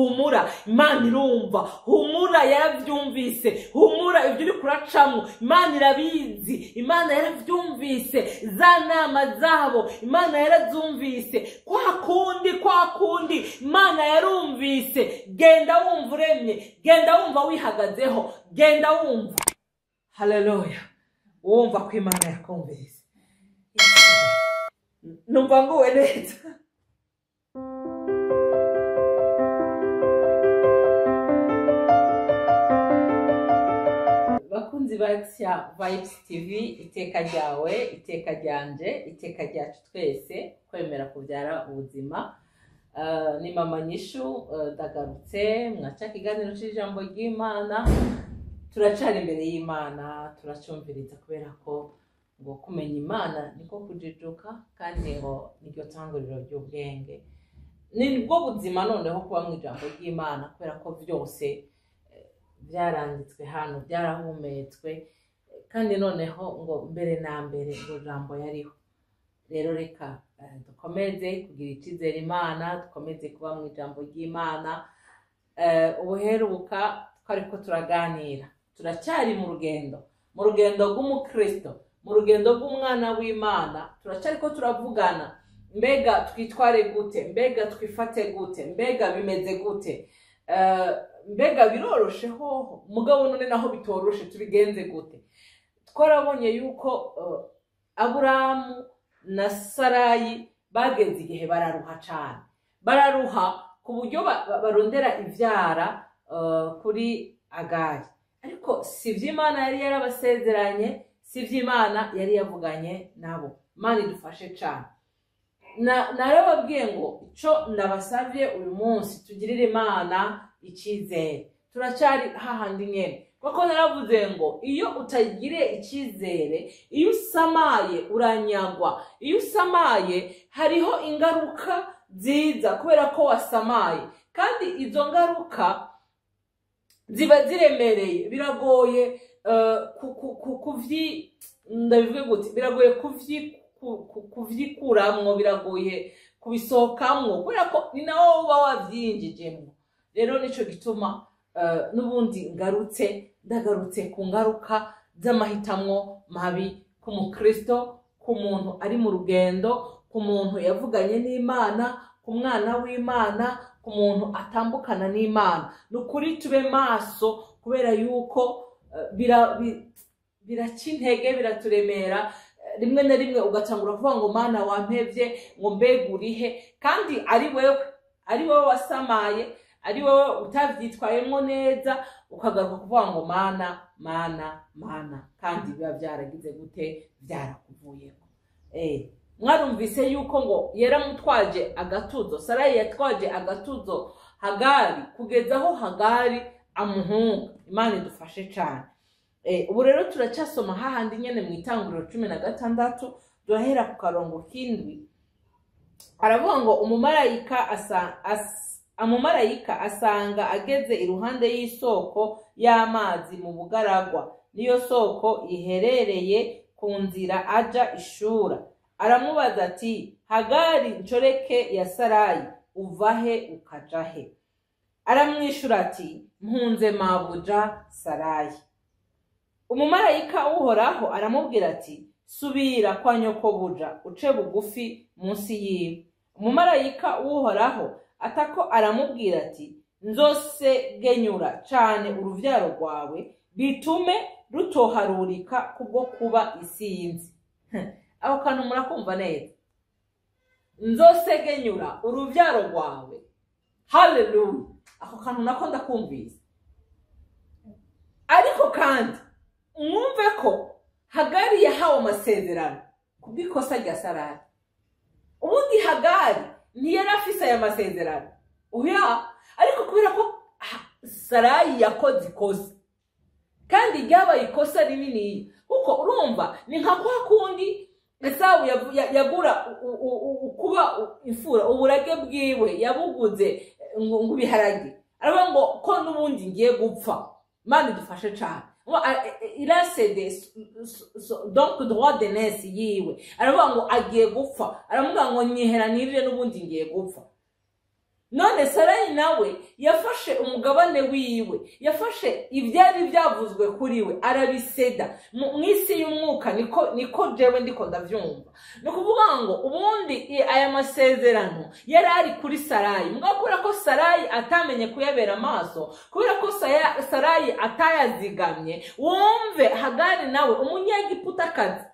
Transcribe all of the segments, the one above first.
humura Imana irumva, humura yaravyumvise, humura ibyo uri kuracamwo Imana irabizi, Imana yaravyumvise, za nama zabo Imana yarazumvise, kwa kundi Imana yarumvise. Genda wumva uremye, genda wumva wihagazeho, genda wumva. Haleluya. Wumva ko Imana yakumvise. Numva nguwe neza. Bakunzi ba Exia Vibes TV, iteka ryawe, iteka ryanje, iteka ryacu twese, kwemera kubyara ubuzima. Ni mama Nyishu, ndagarutse mwaca kiganiro cy'ijambo ry'Imana. Turacari imbere y'Imana, turacumviriza kubera ko ngo kumenya Imana niko kujijuka, kandi ngo niryo tanguriro ry'ubwenge. Nibwo buzima noneho kuba mu ijambo ry'Imana, kubera ko byose byaranditswe hano, byarahumetswe, kandi noneho ngo mbere na mbere ngo jambo yariho. Rero reka dukomeze kugira icyizere Imana, dukomeze kuba mu ijambo ry'Imana. Ubuheruka twariko turaganira, turacyari mu rugendo rw'umukristo, mu rugendo rw'umwana w'Imana. Turacyariko turavugana, mbega twitware gute, mbega twifate gute, mbega bimeze gute, mbega biroroshe hoho, mugabo none naho bitoroshe tubigenze gute. Twarabonye yuko Aburahamu na Sarayi bageze igihe bararuha cyane, bararuha ku buryo barondera ivyara kuri Agari. Ariko si vy'Imana yari yarabasezeranye, si vy'Imana yari yavuganye nabo. Imana idufashe cyane. Narababwiye ngo ico ndabasavye uyu munsi, tugirire Imana icyizere. Turacyari hahandi nyene, kuko naravuze ngo iyo utagire icyizere, iyo usamaye uranyagwa, iyo usamaye hariho ingaruka nziza kubera ko wasamaye, kandi izo ngaruka ziba ziremereye. Biragoye ndabivuge gute, biragoye kuvyikuramwo, biragoye kubisohokamwo, kubera ko ni nawo uba wavyinjijemwo. Rero nico gituma nubundi ndagarutse ku ngaruka z'amahitamwo mabi ku mukristo, ku muntu ari mu rugendo, ku muntu yavuganye n'Imana, ku mwana w'Imana, ku muntu atambukana n'Imana. Nukuri tube maso, kubera yuko biracintege, biraturemera. Rimwe na rimwe ugatangura kuvuga ngo Mana wampevye, ngo mbegurihe, kandi ari wewe wasamaye, ari wowe utavyitwayemo neza, ukagaruka kuvuga ngo mana, kandi biba byaragize gute, byarakuvuyeko. Mwarumvise yuko ngo yaramutwaje agatuzo, Sarayi yatwaje agatuzo Hagari, kugeza aho Hagari amuhunga. Imana idufashe cyane. Ubu rero turacyasoma hahandi nyene mu Itanguriro 16, duhera ku karongo k'indwi. Aravuga ngo umumarayika asanga ageze iruhande y'isoko y'amazi mu bugaragwa, niyo soko iherereye ku nzira aja Ishura. Aramubaza ati, Hagari nshoreke ya Sarayi, uvahe ukajahe? Aramwishura ati, mpunze mabuja Sarayi. Umumarayika w'Uhoraho aramubwira ati, subira kwa nyokobuja, uce bugufi munsi yiwe. Umumarayika w'Uhoraho atako aramubwira ati, nzosegenyura cane uruvyaro rwawe, bitume rutoharurika kubwo kuba isinzi. Aho kantu murakumva neza? Nzosegenyura uruvyaro rwawe. Haleluya. Aho kantu nako ndakumvise. Ariko kandi mwumve ko Hagari yahawe amasezerano kubw'ikosa rya Sarayi. Ubundi Hagari ntiyari afise aya masezerano. Ariko kubera ko Sarayi yakoze ikosa, kandi ryabaye ikosa rinini, kuko urumva ni nka kwa kundi Esawu yagura kuba imfura, uburage bwiwe yabuguze ngo biharage. Aravuga ngo ko n'ubundi ngiye gupfa. Imana idufashe cyane. Il a cédé donc droit de naissance yiwe. Aravuga ngo agiye gupfa. Aravuga ngo nyiheranirire n'ubundi ngiye gupfa. none Sarayi nawe yafashe umugabane wiwe, yafashe ibyari byavuzwe kuri we arabiseda. Mu isi y'umwuka niko jewe ndiko ndavyumva. No kuvuga ngo ubundi aya masezerano yari ari kuri Sarayi, mugakura ko Sarayi atamenye kuyabera amaso, kubera ko Sarayi atayazigamye. Wumve Hagari nawe umunyegiputakazi.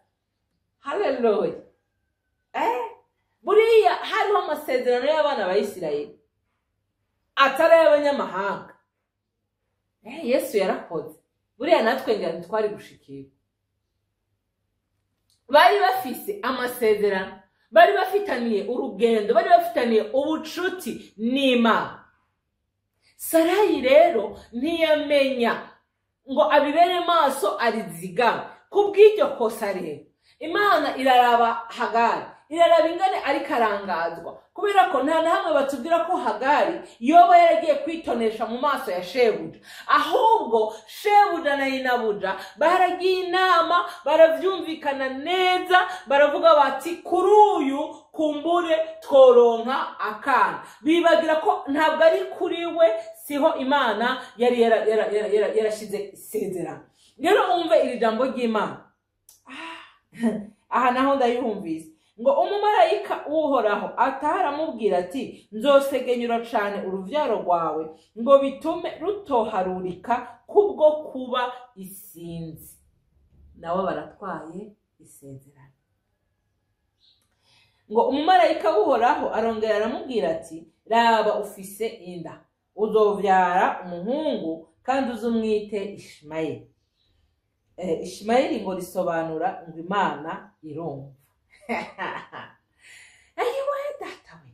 Haleluya. Buriya hariho amasezerano y'abana ba Isirayeli atari y'abanyamahanga. Yesu yarakoze. Buriya natwe ngo twari gushikira. Bari bafise amasezerano, bari bafitaniye urugendo, bari bafitaniye ubucuti n'Imana. Sarayi rero ntiyamenya ngo abibere maso arizigame. Kubw'iryo kosa rero Imana iraraba Hagari, iraraba ingane ariko arangazwa, kubera ko nta nahamwe batubwira ko Hagari yoba yaragiye kwitonesha mu maso ya shebuja. Ahubwo shebuja na inabuja baragiye inama, baravyumvikana neza, baravuga bati kuri uyu kumbure tworonka akana. Bibagira ko ntabwo ari kuri we, siho Imana yari yarashize isezerano. Rero umve iri jambo ry'Imana. Aha naho ndayumvise ngo umumarayika w'Uhoraho ataramubwira ati nzosegenyura cane uruvyaro rwawe ngo bitume rutoharurika kubwo kuba isinzi. Nawe baratwaye isezerano. Ngo umumarayika w'Uhoraho arongera aramubwira ati raba ufise inda, uzovyara umuhungu kandi uzumwite Ishimayeli. Ishimayeli ngo risobanura ngo Imana irumva. Ayiwe datawe,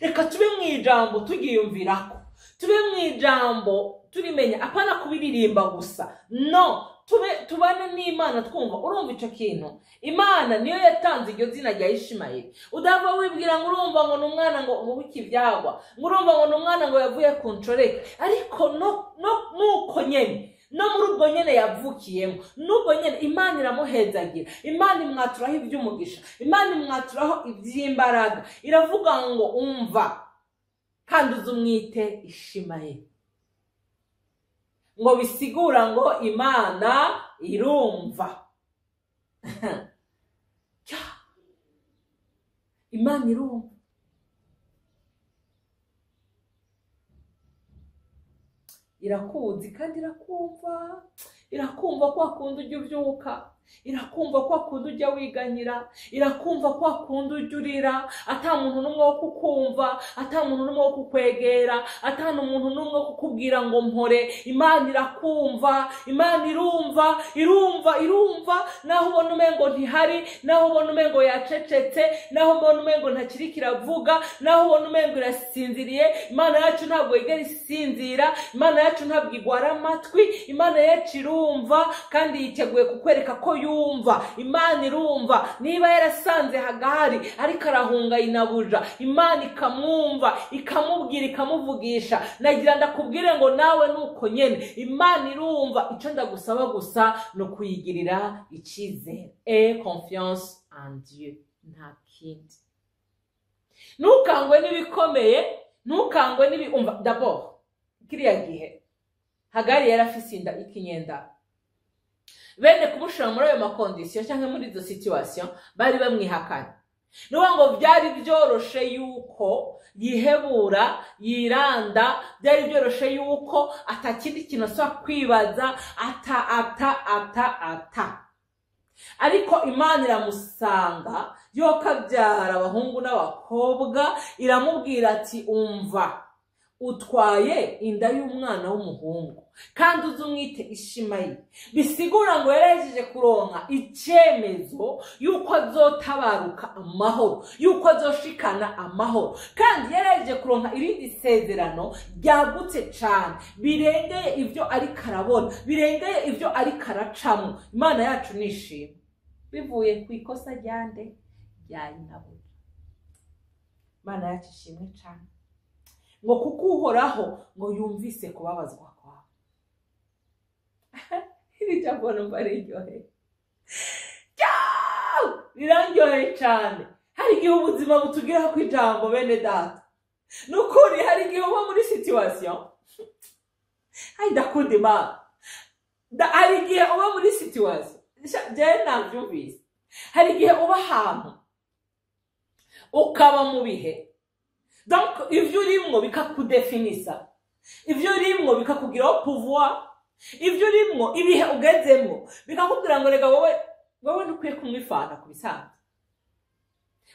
reka tube mwijambo tugiyumvirako, tube mwijambo turimenya, apana kubiririmba gusa. No, tubane n'Imana twumva. Urumva ico kintu? Imana niyo yatanze iryo zina rya Ishimayeli. Udava wibwira ngo urumva ngo n'umwana ngo w'ikivyagwa, ngo urumva ngo n'umwana ngo yavuye ku ncoreke. Ariko nuko nyene, no muri ubwo nyene yavukiyemo, nubwo nyene Imana iramuhezagira. Imana imwaturaho ivy'umugisha, Imana imwaturaho ivy'imbaraga. Iravuga ngo umva kandi uzumwite Ishimayeli. Ngo bisigura ngo Imana irumva. Imana irumva. Irakuzi kandi irakumva. Irakumva kwa kundi ujya uvyuka, irakumva kwa kundi ujya wiganyira, irakumva kwa kundi ujya urira, ata muntu n'umwe wo kukumva, ata muntu n'umwe wo kukwegera, ata muntu n'umwe wo kukubwira ngo mpore. Imana irakumva. Imana irumva naho ubona umengo ntihari, naho ubona umengo yacecetse, naho ubona umengo ntakiri kiravuga, naho ubona umengo irasinziriye. Imana yacu ntabwo igera isinzira. Imana yacu ntabwo igwara amatwi. Imana yacu irumva kandi yiteguye kukwereka ko yumva. Imana irumva. Niba yarasanze Hagari ariko arahunga inabuja, Imana ikamwumva, ikamubwira, ikamuvugisha. Nagira ndakubwire ngo nawe nuko nyene Imana irumva. Ico ndagusaba gusa no kuyigirira icizere, confiance en Dieu, nta kindi. Ntukangwe n'ibikomeye, ntukangwe umva. D'abord kiriya gihe Hagari yarafise inda ikinyenda. Bene kumushira muri ayo makondisiyo cyangwa muri izo situation bari bamwihakana. Nuba ngo byari byoroshe yuko yihebura, yiranda, byari byoroshe yuko atakindi kintu asaba kwibaza, ata. Ariko Imana iramusanga, yokabyara abahungu n'abakobwa, iramubwira ati umva, utwaye inda y'umwana w'umuhungu kandi uzumwite Ishimayeli. Bisigura ngo yarahejeje kuronka icyemezo yuko azotabaruka amahoro, yuko azoshikana amahoro, kandi yarahejeje kuronka irindi sezerano ryagutse cyane, birengeye ibyo ariko arabona, birengeye ibyo ariko aracamo. Imana yacu nishimwe bivuye ku ikosa ryande rya inabuja. Imana yacu ishimwe cyane ngo kuko Uhoraho ngo yumvise kubabazwa kwawe. Iri jambo numva riryoheye. Riraryoheye cyane. Hari igihe ubuzima butugira ku ijambo bene data. nukuri hari igihe uba muri situation ai ndakunda Imana hari igihe uba muri situation je navyumvise hari igihe uba ahantu ukaba mu bihe donc ivyo urimwo bikakudefinisa ivyo urimwo bikakugiraho pouvoir ivyo urimwo ibihe ugezemwo bikakubwira ngo rega wowe ntukwiye kunywa ifanta kubisanzwe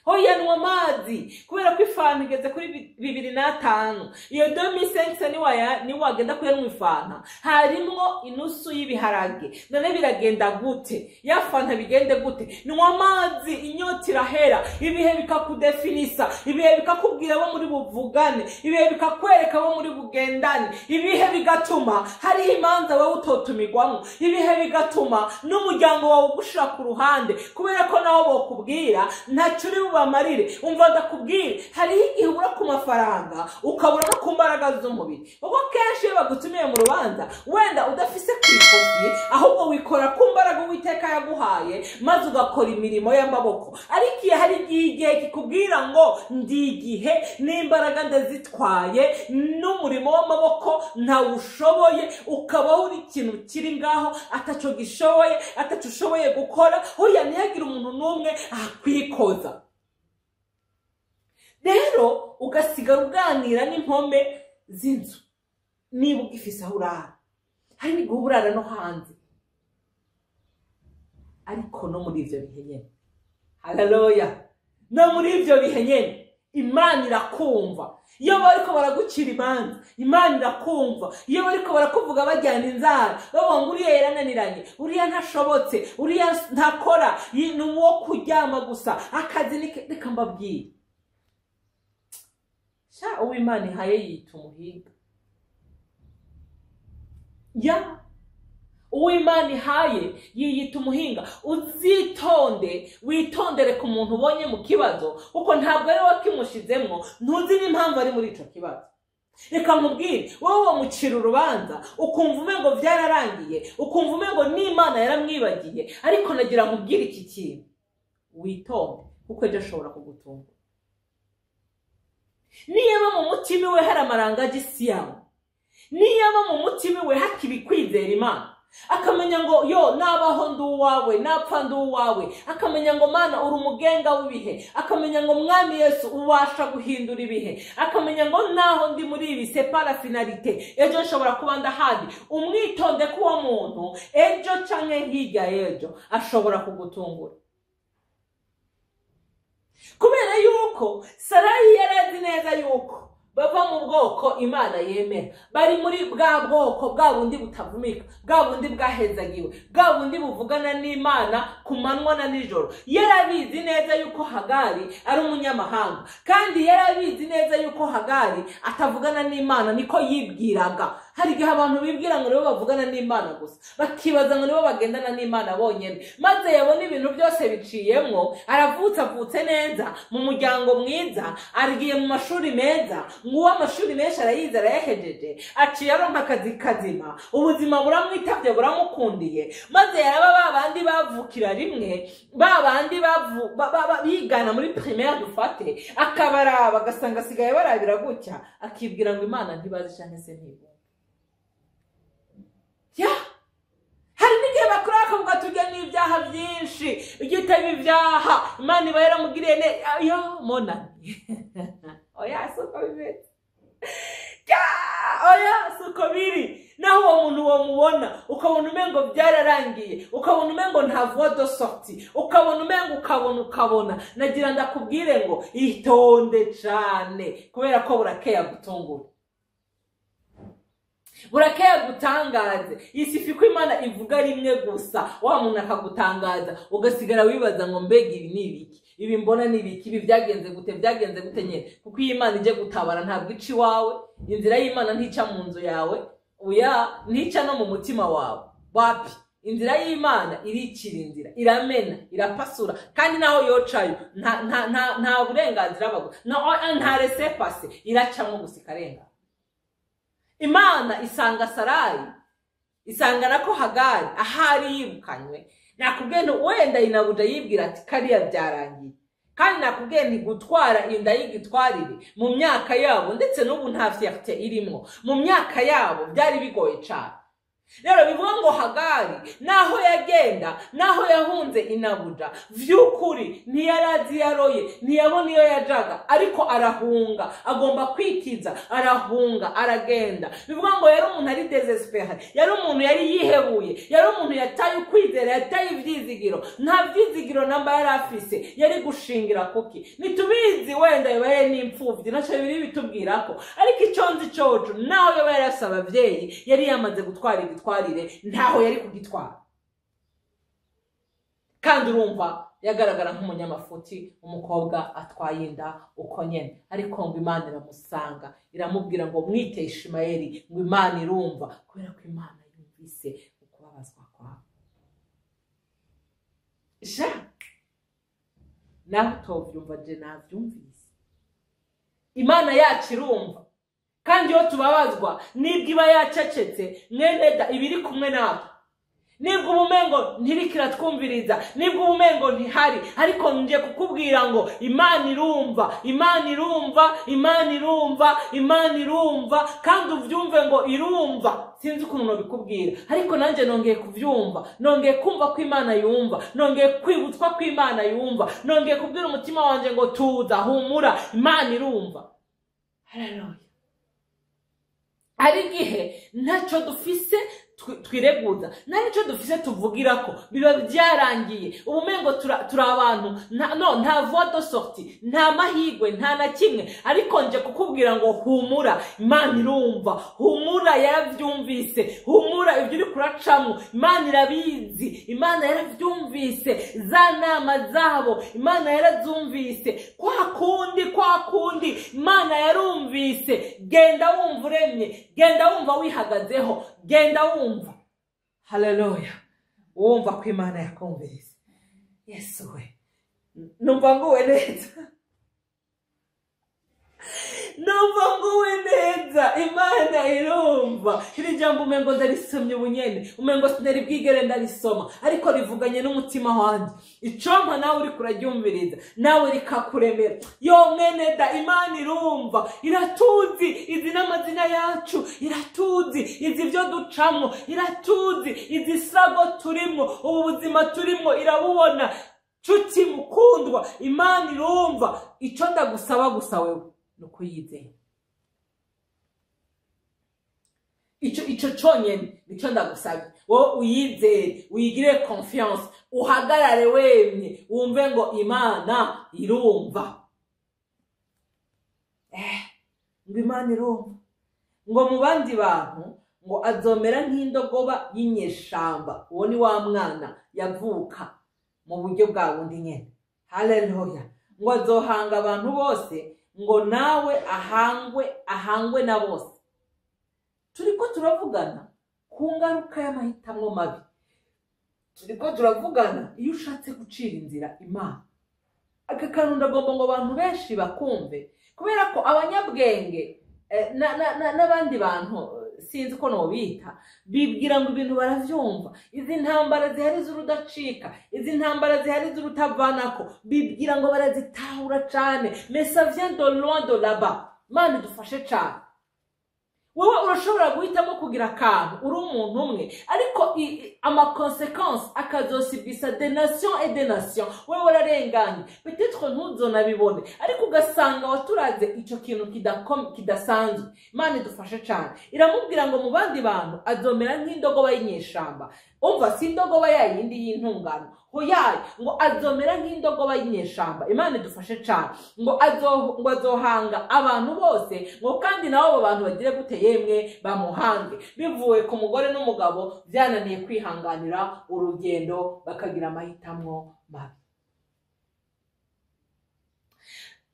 hoya nywa amazi kubera ko ifanta igeze kuri 2,500 iyo 2005 ni wagenda kuyanywa ifanta harimwo inusu y'ibiharage none biragenda gute ya fanta bigende gute nywa amazi inyota irahera ibihe bikakudefinisa ibihe bikakubwira bo muri buvugane ibihe bikakwereka bo muri bugendane ibihe bigatuma hari imanza wowe utotumigwamo ibihe bigatuma n'umuryango wawe ugushira ku ruhande kubera ko naho bokubwira ntacyo bamarire umva ndakubwire hari igihe ubura ku mafaranga ukabura no ku mbaraga z'umubiri kuko kenshi iyo bagutumiye mu rubanza wenda udafise kwikofi ahubwo wikora ku mbaraga Uwiteka yaguhaye maze ugakora imirimo y'amaboko ariko iyo hari igihe kikubwira ngo ndi igihe n'imbaraga ndazitwaye n'umurimo w'amaboko ntawushoboye ukaba uri ikintu kiri ngaho ataco gishoboye ataco ushoboye gukora hoya ntihagire umuntu n'umwe akwikoza rero ugasigara uganira n'impome z'inzu niba ugifise aho urara hari n'igihe urara no hanze ariko no muri ivyo bihe nyene haleluya no muri ivyo bihe nyene Imana irakumva iyo bariko baragucira imanza Imana irakumva iyo bariko barakuvuga bajyana inzara bavuga ngo uriya yarananiranye uriya ntashobotse uriya ntakora ni uwo kuryama gusa akazi reka mbabwire sha Uwimana ihaye yita umuhinga ya Uwimana ihaye yiyita umuhinga uzitonde witondere ku muntu ubonye mu kibazo kuko ntabwo ari wakimushizemwo ntuzi n'impamvu ari muri ico kibazo reka nkubwire wowe wamucira urubanza ukumva umengo vyararangiye ukumva umengo n'Imana yaramwibagiye ariko nagira nkubwire iki kintu witonde kuko ejo ashobora kugutungura niyaba mu mutima we hari amarangaje isi yawe niyaba mu mutima we hakiri kwizera Imana akamenya ngo yo nabaho nduwawe napfa nduwawe akamenya ngo Mana uri umugenga w'ibihe akamenya ngo Mwami Yesu ubasha guhindura ibihe akamenya ngo naho ndi muri ibi c'est pas la finalité ejo nshobora kuba ndahandi umwitonde kuwo muntu ejo canke hirya ejo ashobora kugutungura kubera yuko Sarayi yarazi neza yuko bava mu bwoko Imana yemera bari muri bwa bwoko bwa bundi butavumika bwa bundi bwahezagiwe bwa bundi buvugana n'Imana ku manwa na nijoro yarabizi neza yuko Hagari ari umunyamahanga kandi yarabizi neza yuko Hagari atavugana n'Imana niko yibwiraga hari igihe abantu bibwira ngo nibo bavugana n'Imana gusa bakibaza ngo nibo bagendana n'Imana bonyene maze yabona ibintu byose biciyemwo avutse neza mu muryango mwiza arigiye mu mashuri meza nguwa amashuri menshi arayiza arayahejeje aciye aronka akazi kazima ubuzima buramwitavye buramukundiye maze yaraba babandi bavukira rimwe babandi bigana muri primaire dufate akabaraba agasanga asigaye barabira gutya akibwira ngo Imana ntibazi canke se ntibo ya hari n'igihe bakora akavuga tujya n'ibyaha byinshi igitabo ibyaha Imana iba yaramugiriye ne yo mona oya suko bimeze oya suko biri naho uwo muntu wo mubona ukabona umengo byararangiye ukabona umengo nta voie de sortie ukabona umengo ukabona nagira ndakubwire ngo itonde cyane kubera ko burakeya gutungura burakeya gutangaze isifiko Imana ivuga rimwe gusa wa muntu akagutangaza ugasigara wibaza ngo mbega ibi nibiki ibi mbona nibiki ibi byagenze gute nyene kuko Imana ije gutabara ntabwo ici wawe inzira y'Imana ntica mu nzu yawe uya ntica no mu mutima wawe wapi inzira y'Imana iricira inzira iramena irapasura kandi naho yocayo nta burenganzira bago nta laisser passer iracamo gusikarenga Imana isanga Sarayi isangana ko Hagari ahari yirukanywe nakubwene wenda inabuja yibwira ati kariya byarangiye kandi nakubwiye nti gutwara inda y'igitwarire mu myaka yabo, ndetse n'ubu nta fierté irimo, mu myaka yabo byari bigoye cyane. Rero bivuga ngo Hagari naho yagenda, naho yahunze inabuja, vy'ukuri ntiyarazi yaroye, ntiyabona iyo yajaga, ariko arahunga, agomba kwikiza, arahunga, aragenda. Bivuga ngo yari umuntu ari désespéré, yari umuntu yari yihebuye, yari umuntu yataye ukwizera, yataye ivyizigiro, nta vyizigiro namba yari afise, yari gushingira kuki. Nitubizi wenda yabaye n'impfuvyi, naco biri bitubwira ko, ariko icyo nzi coco naho yoba yari asaba abavyeyi, yari yamaze gutwara igitwarire, ntaho yari kugitwara. Kandi urumva yagaragara nk'umunyamafuti, umukobwa atwaye inda uko nyene, ariko ngo Imana iramusanga, iramubwira ngo mwite Ishimayeli, ngo Imana irumva, kubera ko Imana yumvise ukubabazwa kwawe. Naho utovyumva je navyumvise. Imana yacu irumva, kandi iyo tubabazwa nibwo iba yacecetse, mwene da ibiri kumwe natwe. Nibwo ubumengo ntirikira twumviriza, nibwo ubumengo ntihari, ariko nje kukubwira ngo Imana irumva, Imana irumva, Imana irumva, Imana irumva, kandi uvyumve ngo irumva. Sinzi ukuntu nobikubwira, ariko nanje nongeye kuvyumva, nongeye kumva ko Imana yumva, nongeye kwibutswa ko Imana yumva, nongeye kubwira umutima wanje ngo tuza, humura, Imana irumva. Haleluya. Ari gihe ntacyo dufise twireguza, nanico dufise tuvugirako, biba byarangiye. Ubumengo turi abantu, nta voie de sortie, nta mahigwe, nta na kimwe, ariko nje kukubwira ngo humura, Imana irumva, humura, yaravyumvise, humura ibyo uri kuracamo, Imana irabizi, Imana yaravyumvise, za nama zabo Imana yarazumvise, kwa kundi Imana yarumvise. Genda wumva uremye, genda wumva wihagazeho, genda wumva. Haleluya. Wumva ko Imana yakumvise. Yesu we, numva nguwe neza, numva nguwe neza. Imana irumva. Iri jambo umengo ndarisomye ubunyene, umengo sinari bwigere ndarisoma, ariko rivuganye n'umutima wanje. Icompa nawe uri kuraryumviriza, nawe rikakuremera. Yo mwene da, Imana irumva, iratuzi izi n'amazina yacu, iratuzi izi byo ducamo, iratuzi izi sago turimo, ubu buzima turimo irabubona. Cuti mukundwa, Imana irumva. Ico ndagusaba gusa wewe nuko yizeye. Ico conyene nico ndagusabye, wowe uyizeye, uyigire confiance, uhagarare wemye, wumve ngo Imana irumva. Ngo Imana irumva, ngo mu bandi bantu ngo azomera nk'indogoba y'inyeshamba. Uwo ni wa mwana yavuka mu buryo bwa bundi nyene. Haleluya. Ngo azohanga abantu bose, ngo nawe ahangwe na bose. Turiko turavugana ku ngaruka y'amahitamo mabi, turiko turavugana iyo ushatse gucira inzira Imana. Aka kantu ndagomba ngo abantu benshi bakumve, kubera ko abanyabwenge n'abandi bantu sinzi ko nobita, bibwira ngo ibintu baravyumva. Izi ntambara zihari z'urudacika, izi ntambara zihari z'urutavanako, bibwira ngo barazitahura cane, mais ça vient de loin de là-bas. Imana idufashe cane. Wowe urashobora guhitamo kugira akantu uri umuntu umwe, ariko ama conséquences akazosibisa des nations et des nations. Wewe urarenganye, peut-être ntuzonabibone, ariko ugasanga waturaze ico kintu kidasanzwe. Imana idufashe cane. Iramubwira ngo mu bandi bantu azomera nk'indogoba y'inyeshamba. Umva, si indogoba yayindi y'intungano, hoyaye ngo azomera nk'indogoba y'inyeshamba. Imana idufashe cane. Ngo azohanga abantu bose, ngo kandi nabo abantu bagire gute yemwe bamuhange. Bivuye ku mugore n'umugabo byananiye kwihanganira urugendo, bakagira amahitamo mabi.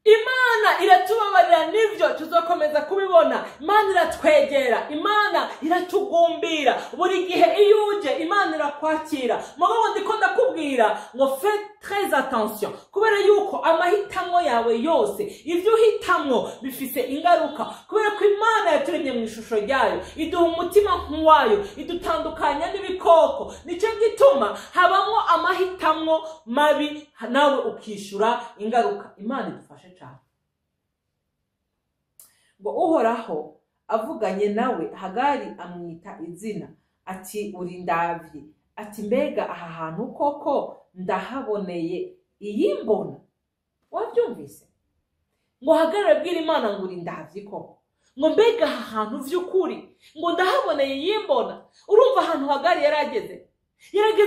Imana iratubabarira, nivyo tuzokomeza kubibona. Imana iratwegera, Imana iratugumbira. Buri gihe iyo uje Imana irakwakira. Mugabo ndiko ndakubwira ngo fais très attention, kubera yuko amahitamo yawe yose, ivyo uhitamwo bifise ingaruka, kubera ko Imana yaturemye mu ishusho ryayo, iduha umutima nk'uwayo, idutandukanya n'ibikoko. Nico gituma habamwo amahitamo mabi, nawe ukishura ingaruka. Imana idufashe cyane. Ngo Uhoraho avuganye nawe, Hagari amwita izina ati uri ndavye, ati mbega aha hantu koko ndahaboneye iyimbona. Wabyumvise? Ngo Hagari abwira Imana ngo uri ndavye koko, ngo mbega aha hantu vy'ukuri ngo ndahaboneye iyimbona. Urumva ahantu Hagari yarageze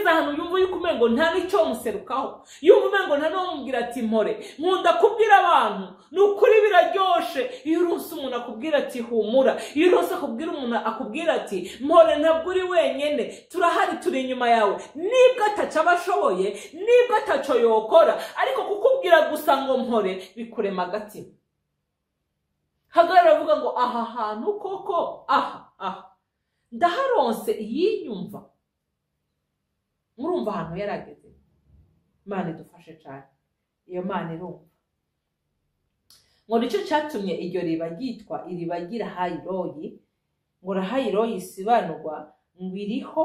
ahantu yumva yuko umengo nta nicyo muserukaho, yumva umengo nta n'umubwira ati mpore. Nkunda kubwira abantu nukuri biraryoshe iyo uronse umuntu akubwira ati humura, iyo uronse umuntu akubwira ati mpore, ntabwo uri wenyene, turahari, turi inyuma yawe. Nibwo ataco abashoboye, nibwo ataco yokora, ariko kukubwira gusa ngo mpore bikurema agatima. Hagari avuga ngo aha hantu koko ndaharonse iyinyumva. Murumva ahantu yarageze. Imana idufashe cyane. Iyo Mana irumva. Ngo nicyo cyatumye iryo riba ryitwa iriba ry'Irahayiroyi. Ngo Rahayiroyi isibanurwa ngo iriho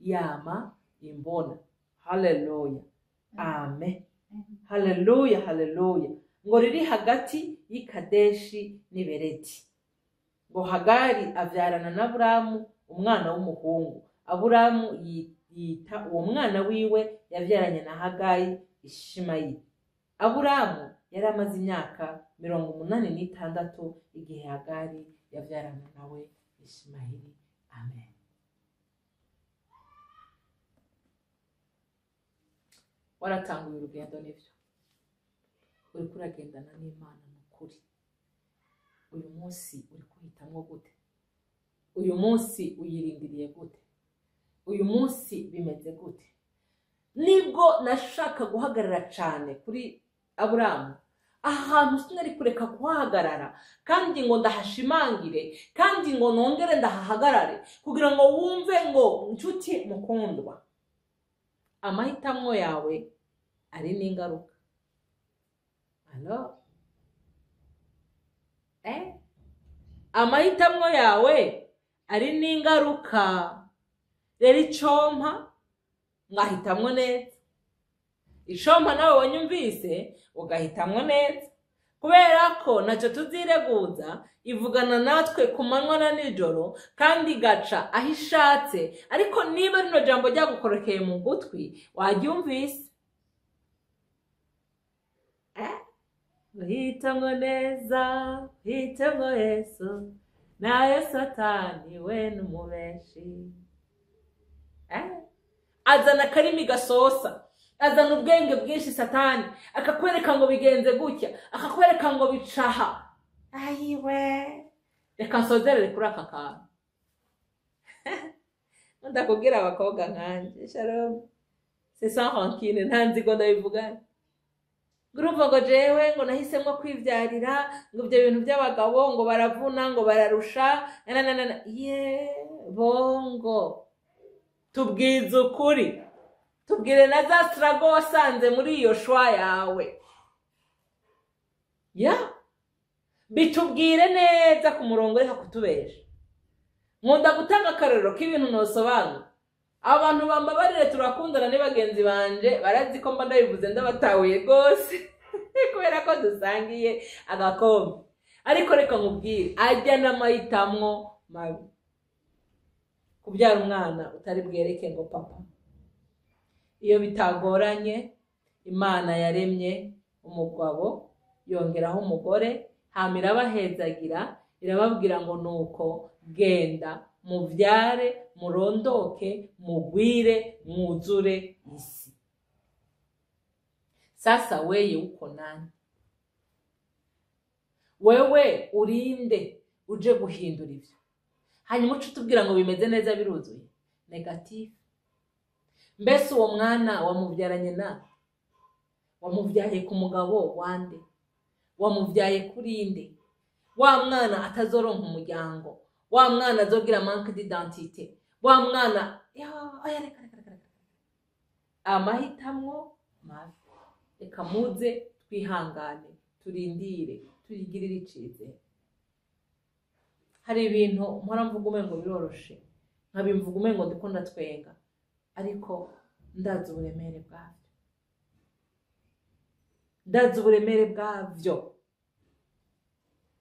yama imbona. Haleluya. Amen. Haleluya, haleluya. Ngo riri hagati y'Ikadeshi n'Ibereti. Ngo Hagari avyarana na Aburamu umwana w'umuhungu. Aburamu yita uwo mwana wiwe yavyaranye na Hagari Ishimayeli. Aburamu yari amaze imyaka 86 igihe Hagari yavyarana nawe Ishimayeli. Amen. Waratanguye urugendo nivyo. Uri kuragendana n'Imana n'ukuri. Uyu munsi uri kuhitamwo gute? Uyu munsi uyirindiriye gute? Uyu munsi bimeze gute? Nibwo nashaka guhagarara cyane kuri Aburamu. Ahantu sinari kureka kuhagarara, kandi ngo ndahashimangire, kandi ngo nongere ndahahagarare, kugira ngo wumve ngo nshuti mukundwa, amahitamo yawe ari n'ingaruka. Amahitamo yawe ari n'ingaruka. Rero icompa ngahitamwo neza. Icompa nawe wanyumvise ugahitamwo neza, kubera ko naco tuzireguza, ivugana natwe ku manywa na nijoro, kandi gaca aho ishatse. Ariko niba rino jambo ryagukorokeye mu gutwi waryumvise, uhitamwo neza, uhitamwo Yesu, nayo Satani we n'umubeshi. Azana karimi gasosa, azana ubwenge bwinshi Satani, akakwereka ngo bigenze gutya, akakwereka ngo bicaha. Ayiwe, reka nsozerere kuri aka kantu. Ndakubwira abakobwa nkanje, shalom, c'est sans rancune, nta nzigo ndabivuga. Urumva ngo jewe ngo nahisemwo kwivyarira, ngo ibyo bintu by'abagabo ngo baravuna, ngo bararusha, bongo. Tubwize ukuri, tubwire na za strago wasanze muri iyo shwa yawe. Bitubwire neza ku murongo, reka kutubesha. Nkunda gutanga akarero k'ibintu nosobanura. Abantu bambabarire, turakundana ni bagenzi banje, barazi ko mba ndabivuze ndabatahuye gose kubera ko dusangiye agakombe. Ariko reka nkubwire, ajya n'amahitamwo mabi. Kubyara umwana utari bwereke ngo papa. Iyo bitagoranye, Imana yaremye umugabo yongeraho umugore, hamira bahezagira, irababwira ngo nuko genda muvyare, murondoke, mugwire, mwuzure isi. Sasa weye uko nani? Wewe urinde uje guhindura ivyo. Hanyuma uca tubwira ngo bimeze neza biruzuye. Negative. Mbese uwo mwana wamuvyaranye na? Wamuvyaye ku mugabo wande? wamuvyaye kuri nde? Wa mwana atazoronka umuryango, wa mwana azogira manque d'identité, wa mwana reka amahitamwo mabi. Reka muze twihangane, turindire, turigirire icizere. Hari ibintu mpora mvuga umengo biroroshe, nkabimvuga umengo ndiko ndatwenga, ariko ndazi uburemere bwavyo, ndazi uburemere bwavyo,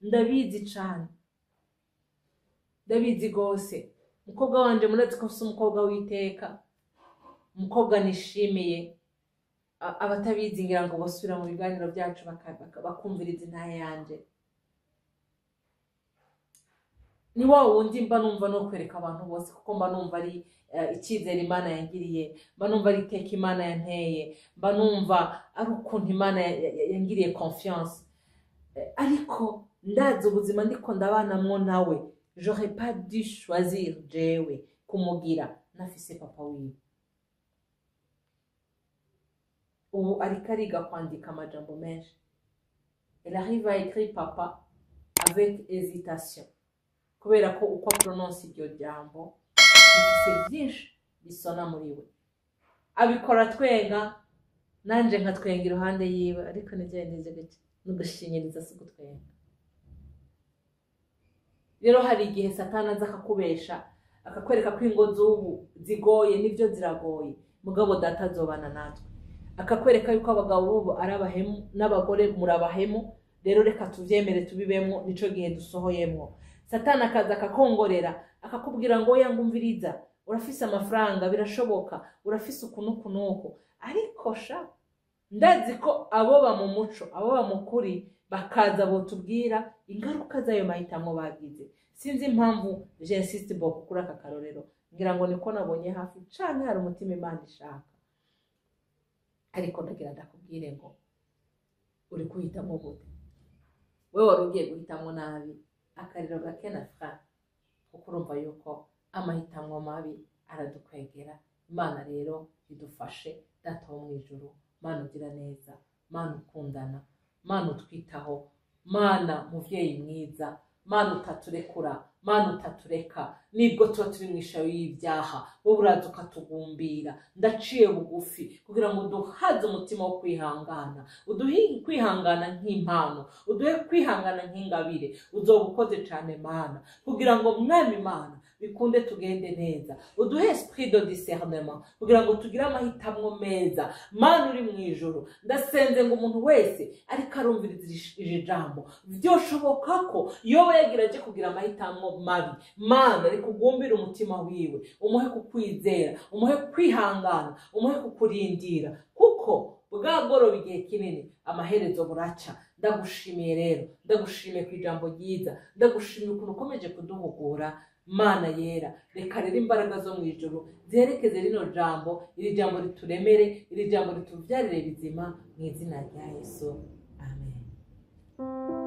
ndabizi cane, ndabizi gose. Umukobwa wanje murazi ko si umukobwa w'iteka, umukobwa nishimiye. Abatabizi ngira ngo bosubira mu biganiro byacu bakumviriza intahe yanje. Ni wa wundi mba numva no kwereka abantu bose, kuko mba numva ari icyizere Imana yangiriye, mba numva ari iteka Imana yanteye, mba numva ari ukuntu Imana yangiriye confiance. Ariko ndazi ubuzima ndiko ndabanamwo nawe, j'aurais pas dû choisir jewe kumugira nafise papa wiwe. Ubu ariko ariga kwandika amajambo menshi. Elle arrive à écrire papa avec hésitation, kubera ko uko prononce iryo jambo bifise byinshi bisona muri we. Abikora twenga, nanje nkatwenga iruhande yiwe, ariko nigendeje gake nugushinyiriza si gutwenga. Rero hari igihe Satani aza akakubesha, akakwereka ko ingo z'ubu zigoye, nivyo ziragoye, mugabo data azobana natwe. Akakwereka yuko abagabo ubu ari abahemu n'abagore murabahemu, rero reka tuvyemere tubibemwo, nico gihe dusohoyemwo. Satani akaza akakongorera, akakubwira ngo oya ngumviriza, urafise amafaranga birashoboka, urafise ukunukunuko. Ariko sha ndazi ko abo ba mu muco, abo ba mukuri bakaza botubwira ingaruka zayo mahitamo bagize. Sinzi impamvu j'insiste beaucoup kuri aka karorero, ngira ngo niko nabonye hafi cane hari umutima Imana ishaka. Ariko ndagira ndakubwire ngo uri kuhitamo gute? Wewe wari ugiye guhitamo nabi, akariro gake na fra, kuko urumva yuko amahitamo mabi aradukwegera. Imana rero idufashe, Data wo mwijuru, Mana ugira neza, Mana ukundana, Mana utwitaho, Mana muvyeyi mwiza, Mana utaturekura, Mana utatureka nibwo tuba turi mwishayo y'ibyaha, wowe uraza ukatugumbira. Ndaciye bugufi kugira ngo uduhaze umutima wo kwihangana, uduhe kwihangana nk'impano, uduhe kwihangana nk'ingabire. Uzobukoze cane Mana, kugira ngo mwami Mana bikunde tugende neza. Uduhe esprit de discernement kugira ngo tugire amahitamo meza. Mana uri mwijuru, ndasenze ngo umuntu wese ariko arumviriza iri jambo, vyoshoboka ko yowe yagiraje kugira amahitamo mabi, Mana rikugumbira umutima wiwe, umuhe kukwizera, umuhe kwihangana, umuhe kukurindira, kuko bwagoroba igihe kinini amaherezo buraca. Ndagushimiye rero, ndagushimiye ku ijambo ryiza, ndagushimiye ukuntu ukomeje kuduhugura. Mana yera, reka rero imbaraga zo mwijuru zerekeze rino jambo, iri jambo rituremere, iri jambo rituvyarire bizima, mu izina rya Yesu, amen.